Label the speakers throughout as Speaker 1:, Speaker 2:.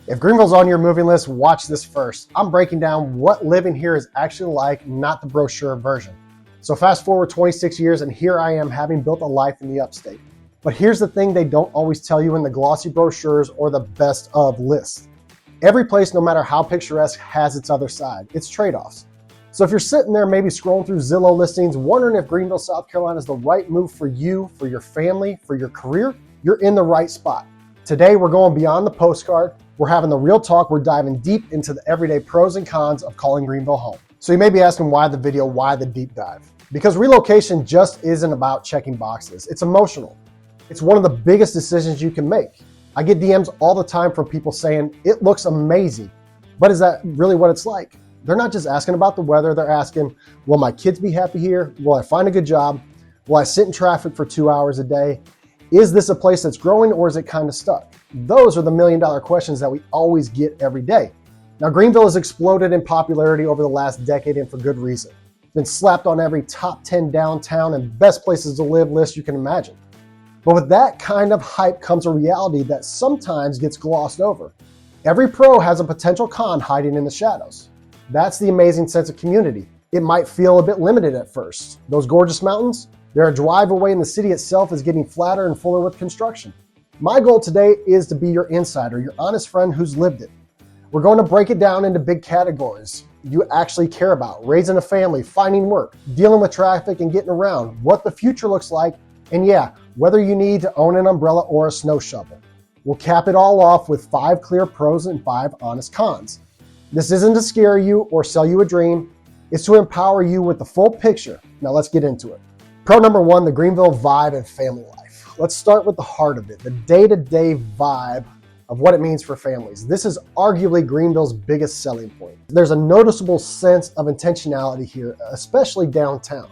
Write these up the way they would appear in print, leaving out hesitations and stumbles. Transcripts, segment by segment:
Speaker 1: If Greenville's on your moving list, watch this first. I'm breaking down what living here is actually like, not the brochure version. So fast forward 26 years and here I am having built a life in the upstate. But here's the thing they don't always tell you in the glossy brochures or the best of lists. Every place, no matter how picturesque, has its other side, its trade-offs. So if you're sitting there maybe scrolling through Zillow listings, wondering if Greenville, South Carolina is the right move for you, for your family, for your career, you're in the right spot. Today, we're going beyond the postcard. We're having the real talk. We're diving deep into the everyday pros and cons of calling Greenville home. So you may be asking why the video, why the deep dive? Because relocation just isn't about checking boxes. It's emotional. It's one of the biggest decisions you can make. I get DMs all the time from people saying, it looks amazing, but is that really what it's like? They're not just asking about the weather. They're asking, will my kids be happy here? Will I find a good job? Will I sit in traffic for 2 hours a day? Is this a place that's growing or is it kind of stuck? Those are the million-dollar questions that we always get every day. Now, Greenville has exploded in popularity over the last decade and for good reason. It's been slapped on every top 10 downtown and best places to live list you can imagine. But with that kind of hype comes a reality that sometimes gets glossed over. Every pro has a potential con hiding in the shadows. That's the amazing sense of community. It might feel a bit limited at first. Those gorgeous mountains, they're a drive away and the city itself is getting flatter and fuller with construction. My goal today is to be your insider, your honest friend who's lived it. We're going to break it down into big categories you actually care about: raising a family, finding work, dealing with traffic and getting around, what the future looks like, and yeah, whether you need to own an umbrella or a snow shovel. We'll cap it all off with 5 clear pros and 5 honest cons. This isn't to scare you or sell you a dream. It's to empower you with the full picture. Now let's get into it. Pro number 1, the Greenville vibe and family life. Let's start with the heart of it, the day-to-day vibe of what it means for families. This is arguably Greenville's biggest selling point. There's a noticeable sense of intentionality here, especially downtown.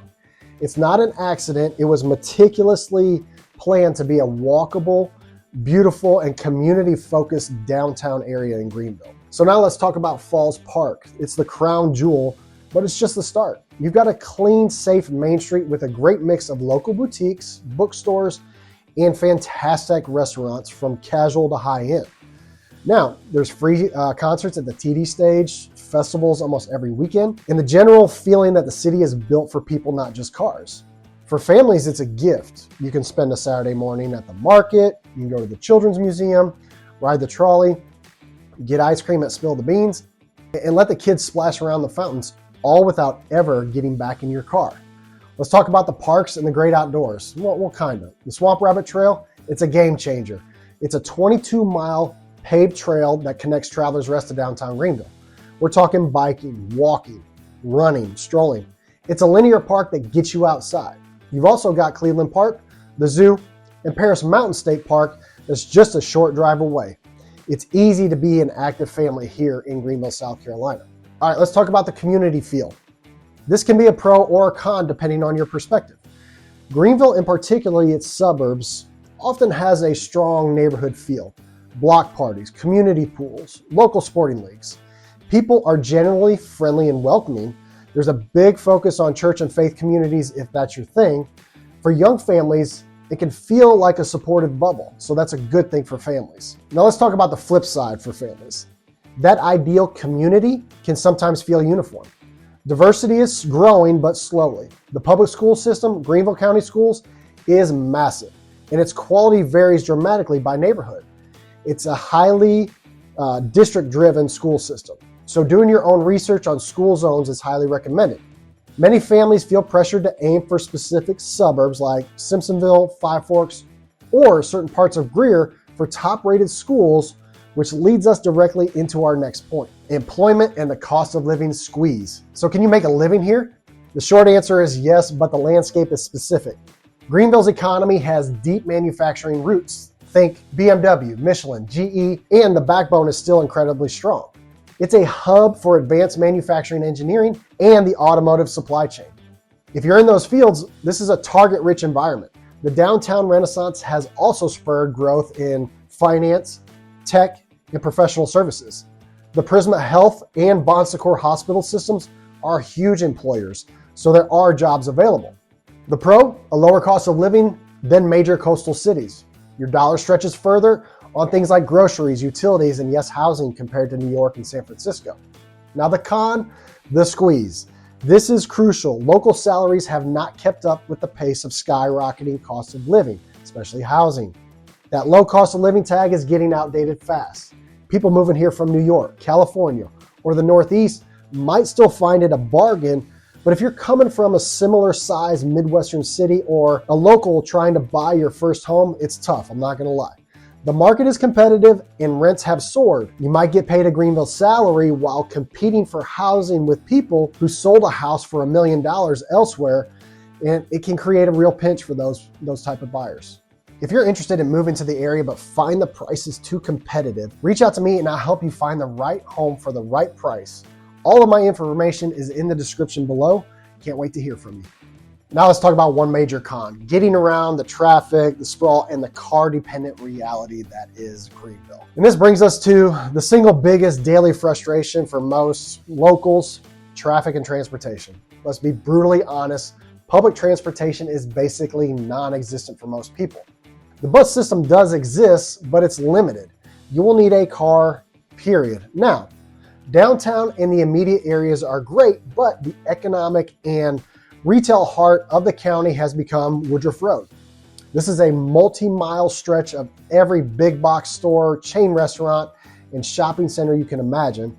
Speaker 1: It's not an accident. It was meticulously planned to be a walkable, beautiful, and community-focused downtown area in Greenville. So now let's talk about Falls Park. It's the crown jewel, but it's just the start. You've got a clean, safe Main Street with a great mix of local boutiques, bookstores, and fantastic restaurants from casual to high-end. Now, there's free concerts at the TD stage, festivals almost every weekend, and the general feeling that the city is built for people, not just cars. For families, it's a gift. You can spend a Saturday morning at the market, you can go to the Children's Museum, ride the trolley, get ice cream at Spill the Beans, and let the kids splash around the fountains, all without ever getting back in your car. Let's talk about the parks and the great outdoors. Well, kind of. The Swamp Rabbit Trail, it's a game changer. It's a 22-mile paved trail that connects Travelers Rest to downtown Greenville. We're talking biking, walking, running, strolling. It's a linear park that gets you outside. You've also got Cleveland Park, the zoo, and Paris Mountain State Park that's just a short drive away. It's easy to be an active family here in Greenville, South Carolina. All right, let's talk about the community feel. This can be a pro or a con depending on your perspective. Greenville, and particularly its suburbs, often has a strong neighborhood feel. Block parties, community pools, local sporting leagues. People are generally friendly and welcoming. There's a big focus on church and faith communities if that's your thing. For young families, it can feel like a supportive bubble, so that's a good thing for families. Now let's talk about the flip side for families. That ideal community can sometimes feel uniform. Diversity is growing, but slowly. The public school system, Greenville County Schools, is massive, and its quality varies dramatically by neighborhood. It's a highly district-driven school system, so doing your own research on school zones is highly recommended. Many families feel pressured to aim for specific suburbs like Simpsonville, Five Forks, or certain parts of Greer for top-rated schools, which leads us directly into our next point: employment and the cost of living squeeze. So can you make a living here? The short answer is yes, but the landscape is specific. Greenville's economy has deep manufacturing roots. Think BMW, Michelin, GE, and the backbone is still incredibly strong. It's a hub for advanced manufacturing engineering and the automotive supply chain. If you're in those fields, this is a target-rich environment. The downtown renaissance has also spurred growth in finance, tech, and professional services. The Prisma Health and Bon Secours hospital systems are huge employers, so there are jobs available. The pro, a lower cost of living than major coastal cities. Your dollar stretches further, on things like groceries, utilities, and yes, housing compared to New York and San Francisco. Now the con, the squeeze. This is crucial. Local salaries have not kept up with the pace of skyrocketing cost of living, especially housing. That low cost of living tag is getting outdated fast. People moving here from New York, California, or the Northeast might still find it a bargain, but if you're coming from a similar size Midwestern city or a local trying to buy your first home, it's tough, I'm not gonna lie. The market is competitive and rents have soared. You might get paid a Greenville salary while competing for housing with people who sold a house for $1 million elsewhere, and it can create a real pinch for those type of buyers. If you're interested in moving to the area but find the prices too competitive, reach out to me and I'll help you find the right home for the right price. All of my information is in the description below. Can't wait to hear from you. Now let's talk about one major con, getting around the traffic, the sprawl, and the car-dependent reality that is Greenville. And this brings us to the single biggest daily frustration for most locals, traffic and transportation. Let's be brutally honest, public transportation is basically non-existent for most people. The bus system does exist, but it's limited. You will need a car, period. Now, downtown and the immediate areas are great, but the economic and retail heart of the county has become Woodruff Road. This is a multi-mile stretch of every big box store, chain restaurant, and shopping center you can imagine.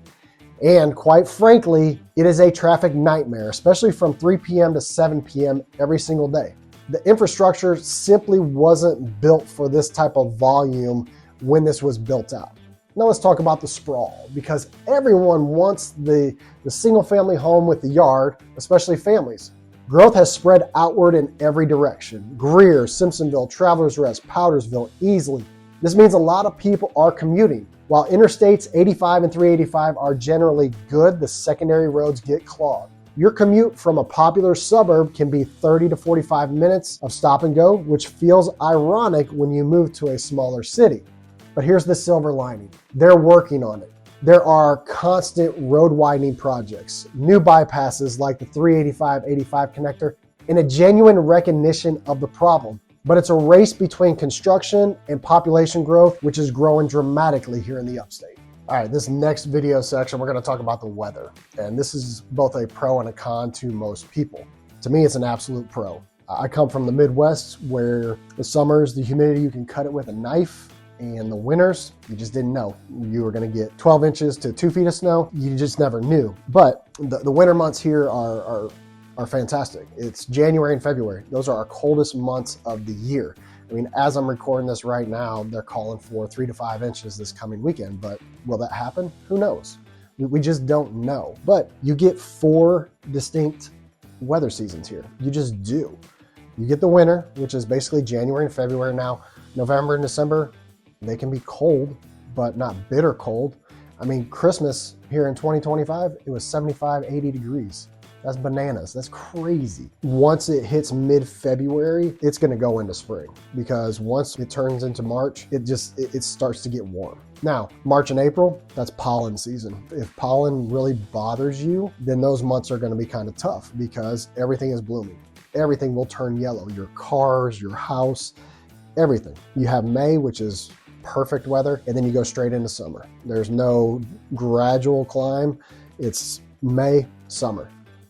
Speaker 1: And quite frankly, it is a traffic nightmare, especially from 3 p.m. to 7 p.m. every single day. The infrastructure simply wasn't built for this type of volume when this was built out. Now let's talk about the sprawl, because everyone wants the single family home with the yard, especially families. Growth has spread outward in every direction. Greer, Simpsonville, Travelers Rest, Powdersville, easily. This means a lot of people are commuting. While interstates 85 and 385 are generally good, the secondary roads get clogged. Your commute from a popular suburb can be 30 to 45 minutes of stop and go, which feels ironic when you move to a smaller city. But here's the silver lining. They're working on it. There are constant road widening projects, new bypasses like the 385-85 connector, and a genuine recognition of the problem. But it's a race between construction and population growth, which is growing dramatically here in the upstate. All right, this next video section, we're gonna talk about the weather. And this is both a pro and a con to most people. To me, it's an absolute pro. I come from the Midwest where the summers, the humidity, you can cut it with a knife. And the winters, you just didn't know. You were gonna get 12 inches to 2 feet of snow. You just never knew. But the winter months here are fantastic. It's January and February. Those are our coldest months of the year. I mean, as I'm recording this right now, they're calling for 3 to 5 inches this coming weekend, but will that happen? Who knows? We just don't know. But you get 4 distinct weather seasons here. You just do. You get the winter, which is basically January and February. Now, November and December, they can be cold, but not bitter cold. I mean, Christmas here in 2025, it was 75, 80 degrees. That's bananas. That's crazy. Once it hits mid-February, it's gonna go into spring, because once it turns into March, it starts to get warm. Now, March and April, that's pollen season. If pollen really bothers you, then those months are gonna be kind of tough because everything is blooming. Everything will turn yellow. Your cars, your house, everything. You have May, which is perfect weather, and then you go straight into summer. There's no gradual climb. It's May, summer.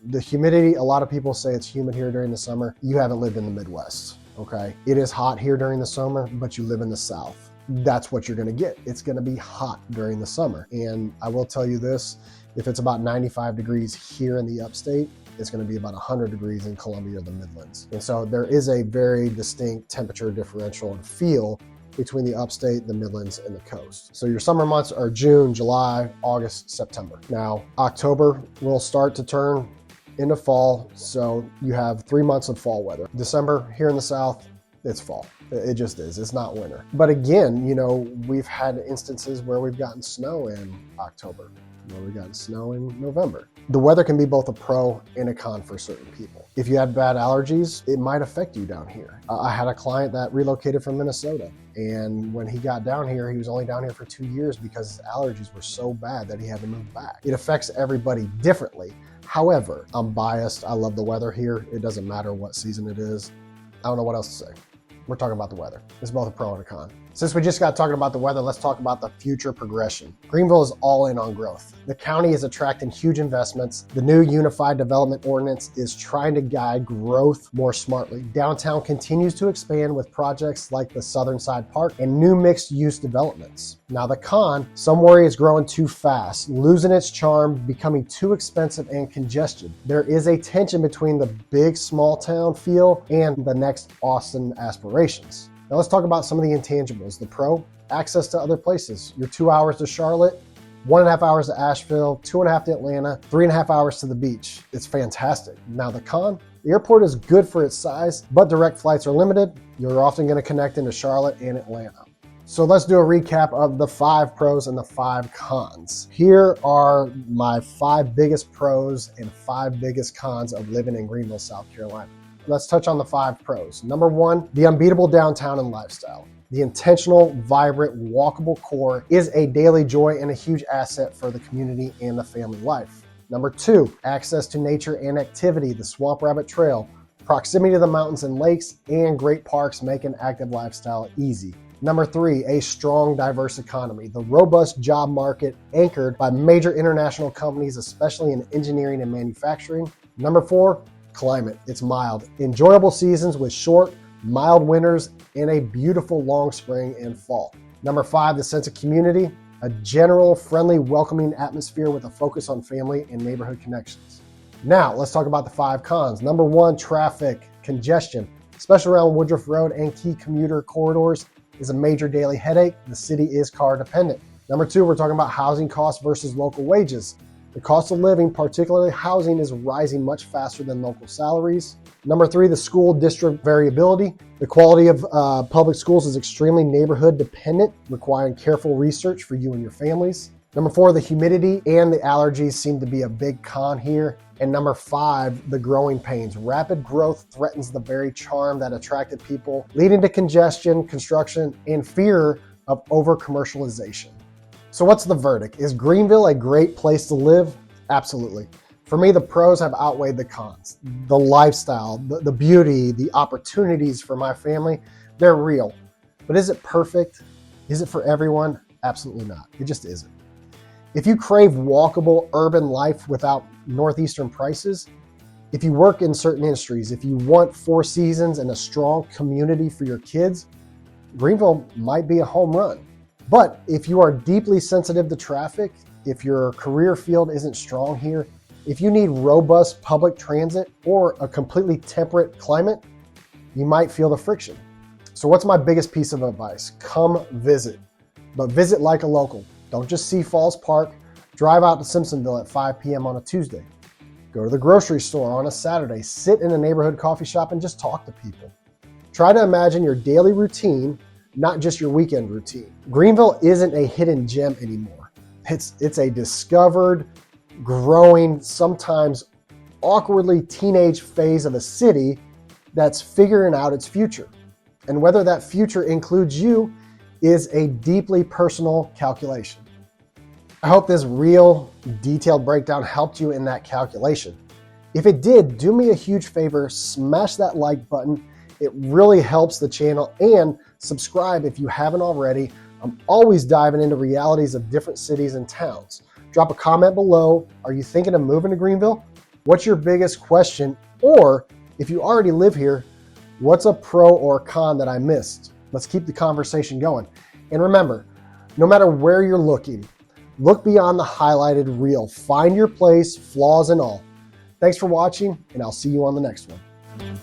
Speaker 1: The humidity, a lot of people say it's humid here during the summer. You haven't lived in the Midwest, okay? It is hot here during the summer, but you live in the South. That's what you're gonna get. It's gonna be hot during the summer. And I will tell you this, if it's about 95 degrees here in the upstate, it's gonna be about 100 degrees in Columbia or the Midlands. And so there is a very distinct temperature differential and feel between the upstate, the Midlands, and the coast. So your summer months are June, July, August, September. Now, October will start to turn into fall, so you have 3 months of fall weather. December here in the South, it's fall. It just is. It's not winter. But again, you know, we've had instances where we've gotten snow in October, where we've gotten snow in November. The weather can be both a pro and a con for certain people. If you have bad allergies, it might affect you down here. I had a client that relocated from Minnesota, and when he got down here, he was only down here for 2 years because his allergies were so bad that he had to move back. It affects everybody differently. However, I'm biased. I love the weather here. It doesn't matter what season it is. I don't know what else to say. We're talking about the weather. It's both a pro and a con. Since we just got talking about the weather, let's talk about the future progression. Greenville is all in on growth. The county is attracting huge investments. The new Unified Development Ordinance is trying to guide growth more smartly. Downtown continues to expand with projects like the Southern Side Park and new mixed-use developments. Now the con, some worry it's growing too fast, losing its charm, becoming too expensive and congested. There is a tension between the big small town feel and the next Austin aspirations. Now let's talk about some of the intangibles. The pro, access to other places. You're 2 hours to Charlotte, 1.5 hours to Asheville, 2.5 to Atlanta, 3.5 hours to the beach. It's fantastic. Now the con, the airport is good for its size, but direct flights are limited. You're often going to connect into Charlotte and Atlanta. So let's do a recap of the 5 pros and the 5 cons. Here are my 5 biggest pros and 5 biggest cons of living in Greenville, South Carolina. Let's touch on the 5 pros. Number 1, the unbeatable downtown and lifestyle. The intentional, vibrant, walkable core is a daily joy and a huge asset for the community and the family life. Number 2, access to nature and activity. The Swamp Rabbit Trail, proximity to the mountains and lakes, and great parks make an active lifestyle easy. Number 3, a strong, diverse economy. The robust job market anchored by major international companies, especially in engineering and manufacturing. Number 4, climate. It's mild. Enjoyable seasons with short, mild winters and a beautiful long spring and fall. Number 5, the sense of community. A general, friendly, welcoming atmosphere with a focus on family and neighborhood connections. Now, let's talk about the 5 cons. Number 1, traffic. Congestion, especially around Woodruff Road and key commuter corridors, is a major daily headache. The city is car dependent. Number 2, we're talking about housing costs versus local wages. The cost of living, particularly housing, is rising much faster than local salaries. Number 3, the school district variability. The quality of public schools is extremely neighborhood dependent, requiring careful research for you and your families. Number 4, the humidity and the allergies seem to be a big con here. And number 5, the growing pains. Rapid growth threatens the very charm that attracted people, leading to congestion, construction, and fear of over-commercialization. So what's the verdict? Is Greenville a great place to live? Absolutely. For me, the pros have outweighed the cons. The lifestyle, the beauty, the opportunities for my family, they're real. But is it perfect? Is it for everyone? Absolutely not. It just isn't. If you crave walkable urban life without northeastern prices, if you work in certain industries, if you want 4 seasons and a strong community for your kids, Greenville might be a home run. But if you are deeply sensitive to traffic, if your career field isn't strong here, if you need robust public transit or a completely temperate climate, you might feel the friction. So what's my biggest piece of advice? Come visit, but visit like a local. Don't just see Falls Park. Drive out to Simpsonville at 5 p.m. on a Tuesday. Go to the grocery store on a Saturday. Sit in a neighborhood coffee shop and just talk to people. Try to imagine your daily routine, not just your weekend routine. Greenville isn't a hidden gem anymore. It's a discovered, growing, sometimes awkwardly teenage phase of a city that's figuring out its future. And whether that future includes you is a deeply personal calculation. I hope this real, detailed breakdown helped you in that calculation. If it did, do me a huge favor, smash that like button. It really helps the channel, and subscribe if you haven't already. I'm always diving into realities of different cities and towns. Drop a comment below. Are you thinking of moving to Greenville? What's your biggest question? Or if you already live here, what's a pro or con that I missed? Let's keep the conversation going. And remember, no matter where you're looking, look beyond the highlighted reel. Find your place, flaws and all. Thanks for watching, and I'll see you on the next one.